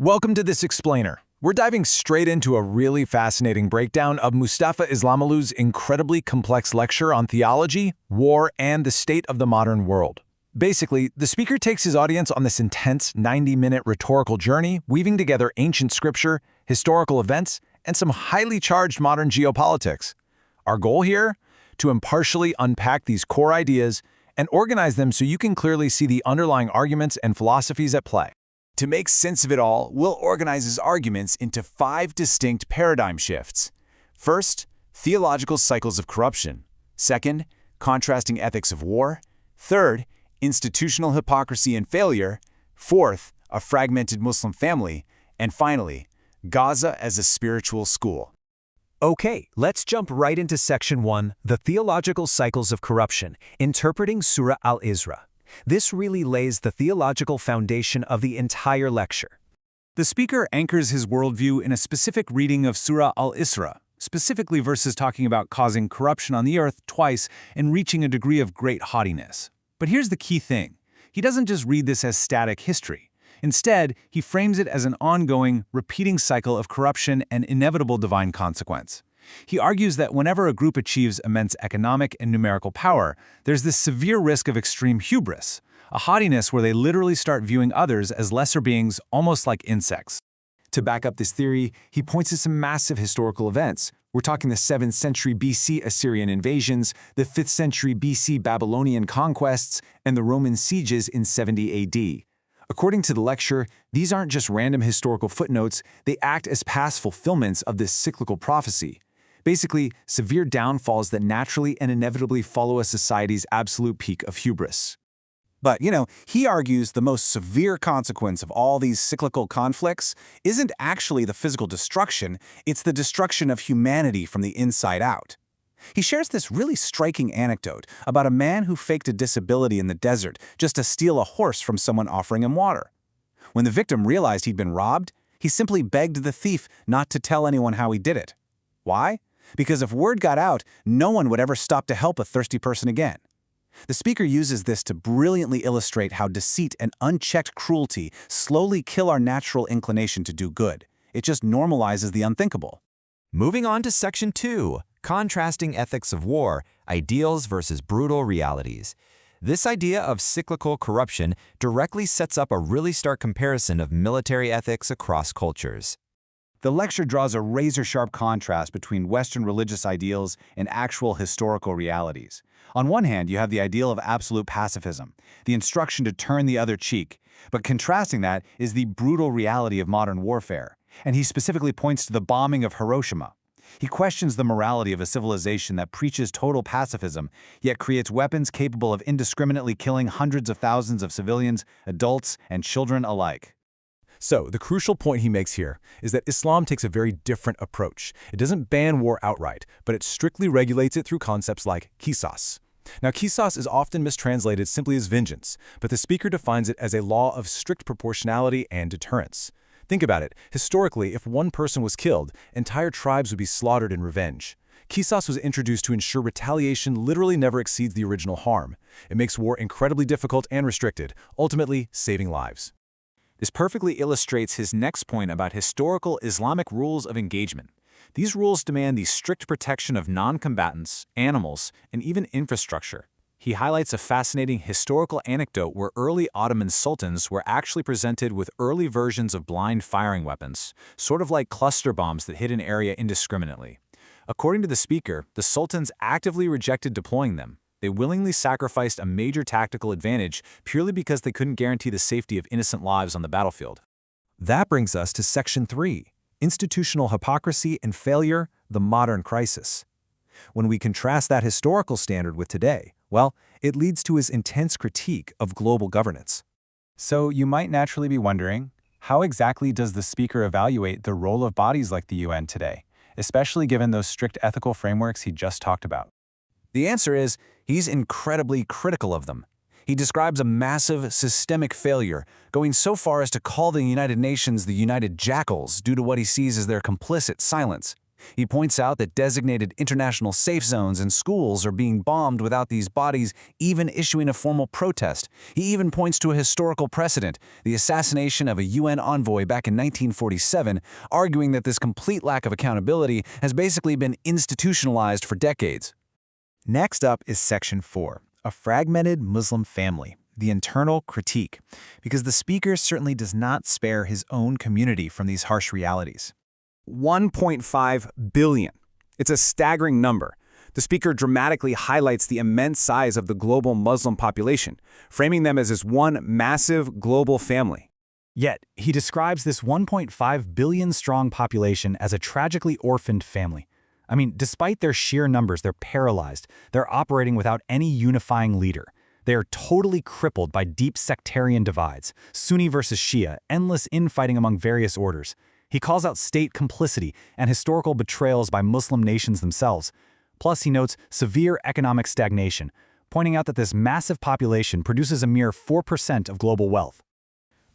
Welcome to this explainer. We're diving straight into a really fascinating breakdown of Mustafa İslamoğlu's incredibly complex lecture on theology, war, and the state of the modern world. Basically, the speaker takes his audience on this intense 90-minute rhetorical journey, weaving together ancient scripture, historical events, and some highly charged modern geopolitics. Our goal here? To impartially unpack these core ideas and organize them so you can clearly see the underlying arguments and philosophies at play. To make sense of it all, Will organize his arguments into 5 distinct paradigm shifts. First, theological cycles of corruption. Second, contrasting ethics of war. Third, institutional hypocrisy and failure. Fourth, a fragmented Muslim family. And finally, Gaza as a spiritual school. Okay, let's jump right into Section 1, the theological cycles of corruption, interpreting Surah al-Isra. This really lays the theological foundation of the entire lecture. The speaker anchors his worldview in a specific reading of Surah al-Isra, specifically verses talking about causing corruption on the earth twice and reaching a degree of great haughtiness. But here's the key thing. He doesn't just read this as static history. Instead, he frames it as an ongoing, repeating cycle of corruption and inevitable divine consequence. He argues that whenever a group achieves immense economic and numerical power, there's this severe risk of extreme hubris, a haughtiness where they literally start viewing others as lesser beings, almost like insects. To back up this theory, he points to some massive historical events. We're talking the 7th century BC Assyrian invasions, the 5th century BC Babylonian conquests, and the Roman sieges in 70 AD. According to the lecture, these aren't just random historical footnotes, they act as past fulfillments of this cyclical prophecy. Basically, severe downfalls that naturally and inevitably follow a society's absolute peak of hubris. But, he argues the most severe consequence of all these cyclical conflicts isn't actually the physical destruction, it's the destruction of humanity from the inside out. He shares this really striking anecdote about a man who faked a disability in the desert just to steal a horse from someone offering him water. When the victim realized he'd been robbed, he simply begged the thief not to tell anyone how he did it. Why? Because if word got out, no one would ever stop to help a thirsty person again. The speaker uses this to brilliantly illustrate how deceit and unchecked cruelty slowly kill our natural inclination to do good. It just normalizes the unthinkable. Moving on to Section 2, contrasting ethics of war, ideals versus brutal realities. This idea of cyclical corruption directly sets up a really stark comparison of military ethics across cultures. The lecture draws a razor-sharp contrast between Western religious ideals and actual historical realities. On one hand, you have the ideal of absolute pacifism, the instruction to turn the other cheek, but contrasting that is the brutal reality of modern warfare, and he specifically points to the bombing of Hiroshima. He questions the morality of a civilization that preaches total pacifism, yet creates weapons capable of indiscriminately killing hundreds of thousands of civilians, adults, and children alike. So, the crucial point he makes here is that Islam takes a very different approach. It doesn't ban war outright, but it strictly regulates it through concepts like qisas. Now, qisas is often mistranslated simply as vengeance, but the speaker defines it as a law of strict proportionality and deterrence. Think about it. Historically, if one person was killed, entire tribes would be slaughtered in revenge. Qisas was introduced to ensure retaliation literally never exceeds the original harm. It makes war incredibly difficult and restricted, ultimately saving lives. This perfectly illustrates his next point about historical Islamic rules of engagement. These rules demand the strict protection of non-combatants, animals, and even infrastructure. He highlights a fascinating historical anecdote where early Ottoman sultans were actually presented with early versions of blind firing weapons, sort of like cluster bombs that hit an area indiscriminately. According to the speaker, the sultans actively rejected deploying them. They willingly sacrificed a major tactical advantage purely because they couldn't guarantee the safety of innocent lives on the battlefield. That brings us to Section 3, institutional hypocrisy and failure, the modern crisis. When we contrast that historical standard with today, well, it leads to his intense critique of global governance. So you might naturally be wondering, how exactly does the speaker evaluate the role of bodies like the UN today, especially given those strict ethical frameworks he just talked about? The answer is, he's incredibly critical of them. He describes a massive, systemic failure, going so far as to call the United Nations the United Jackals due to what he sees as their complicit silence. He points out that designated international safe zones and schools are being bombed without these bodies even issuing a formal protest. He even points to a historical precedent, the assassination of a UN envoy back in 1947, arguing that this complete lack of accountability has basically been institutionalized for decades. Next up is Section 4, a fragmented Muslim family, the internal critique, because the speaker certainly does not spare his own community from these harsh realities. 1.5 billion. It's a staggering number. The speaker dramatically highlights the immense size of the global Muslim population, framing them as this one massive global family. Yet, he describes this 1.5 billion-strong population as a tragically orphaned family. I mean, despite their sheer numbers, they're paralyzed. They're operating without any unifying leader. They are totally crippled by deep sectarian divides, Sunni versus Shia, endless infighting among various orders. He calls out state complicity and historical betrayals by Muslim nations themselves. Plus, he notes severe economic stagnation, pointing out that this massive population produces a mere 4% of global wealth.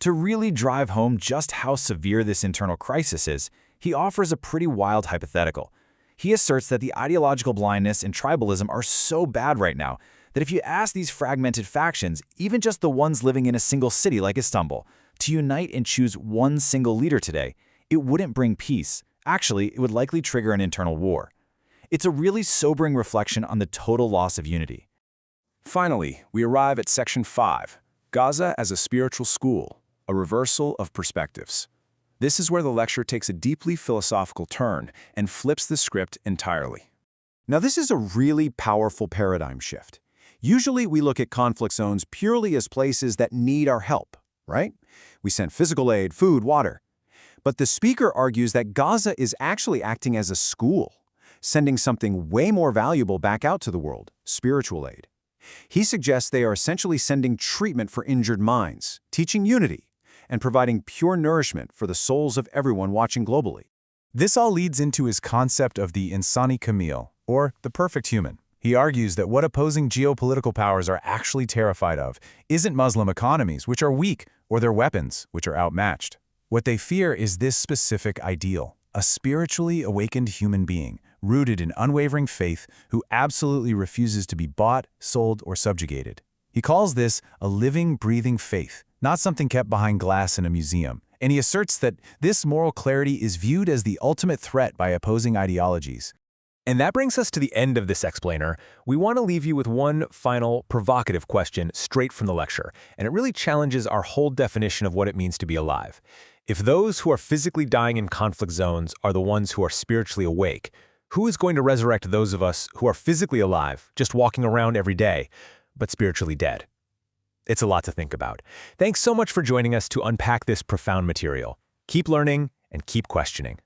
To really drive home just how severe this internal crisis is, he offers a pretty wild hypothetical. He asserts that the ideological blindness and tribalism are so bad right now that if you ask these fragmented factions, even just the ones living in a single city like Istanbul, to unite and choose one single leader today, it wouldn't bring peace. Actually, it would likely trigger an internal war. It's a really sobering reflection on the total loss of unity. Finally, we arrive at Section 5, Gaza as a spiritual school, a reversal of perspectives. This is where the lecture takes a deeply philosophical turn and flips the script entirely. Now, this is a really powerful paradigm shift. Usually, we look at conflict zones purely as places that need our help, right? We send physical aid, food, water. But the speaker argues that Gaza is actually acting as a school, sending something way more valuable back out to the world, spiritual aid. He suggests they are essentially sending treatment for injured minds, teaching unity, and providing pure nourishment for the souls of everyone watching globally. This all leads into his concept of the insani kamil, or the perfect human. He argues that what opposing geopolitical powers are actually terrified of isn't Muslim economies, which are weak, or their weapons, which are outmatched. What they fear is this specific ideal, a spiritually awakened human being, rooted in unwavering faith, who absolutely refuses to be bought, sold, or subjugated. He calls this a living, breathing faith, not something kept behind glass in a museum, and he asserts that this moral clarity is viewed as the ultimate threat by opposing ideologies. And that brings us to the end of this explainer. We want to leave you with one final provocative question straight from the lecture, and it really challenges our whole definition of what it means to be alive. If those who are physically dying in conflict zones are the ones who are spiritually awake, who is going to resurrect those of us who are physically alive, just walking around every day, but spiritually dead? It's a lot to think about. Thanks so much for joining us to unpack this profound material. Keep learning and keep questioning.